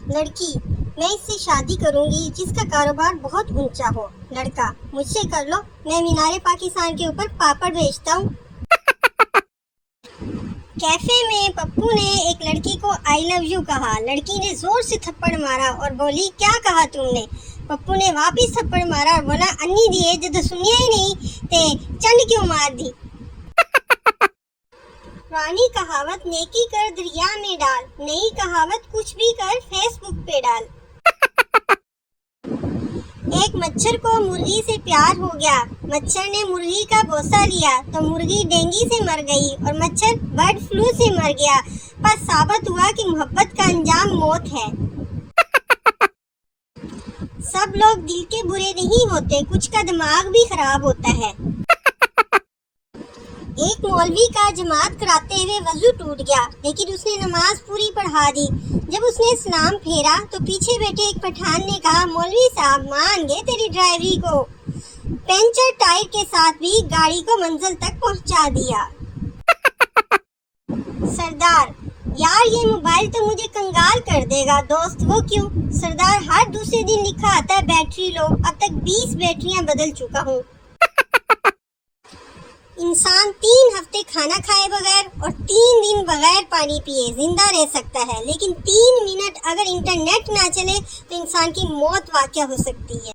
لڑکی: میں اس سے شادی کروں گی جس کا کاروبار بہت اونچا ہو۔ لڑکا: مجھ سے کر لو، میں مینار پاکستان کے اوپر پاپڑ بیچتا ہوں۔ کیفے میں پپو نے ایک لڑکی کو آئی لو یو کہا۔ لڑکی نے زور سے تھپڑ مارا اور بولی: کیا کہا تم نے؟ پپو نے واپس تھپڑ مارا اور بولا: انی دیے جد سنیا ہی نہیں تے چنڈ کیوں مار دی؟ پرانی کہاوت: نیکی کر دریا میں ڈال، نئی کہاوت: کچھ بھی کر فیس بک پہ ڈال۔ ایک مچھر کو مرغی سے پیار ہو گیا۔ مچھر نے مرغی کا بوسہ لیا تو مرغی ڈینگی سے مر گئی اور مچھر برڈ فلو سے مر گیا۔ پس ثابت ہوا کہ محبت کا انجام موت ہے۔ سب لوگ دل کے برے نہیں ہوتے، کچھ کا دماغ بھی خراب ہوتا ہے۔ ایک مولوی کا جماعت کراتے ہوئے وضو ٹوٹ گیا، لیکن اس نے نماز پوری پڑھا دی۔ جب اس نے سلام پھیرا تو پیچھے بیٹھے ایک پٹھان نے کہا: مولوی صاحب، مان گئے تیری ڈرائیوری کو، پنچر ٹائر کے ساتھ بھی گاڑی کو منزل تک پہنچا دیا۔ سردار: یار یہ موبائل تو مجھے کنگال کر دے گا۔ دوست: وہ کیوں؟ سردار: ہر دوسرے دن لکھا آتا ہے بیٹری لو، اب تک 20 بیٹریاں بدل چکا ہوں۔ انسان 3 ہفتے کھانا کھائے بغیر اور 3 دن بغیر پانی پیے زندہ رہ سکتا ہے، لیکن 3 منٹ اگر انٹرنیٹ نہ چلے تو انسان کی موت واقع ہو سکتی ہے۔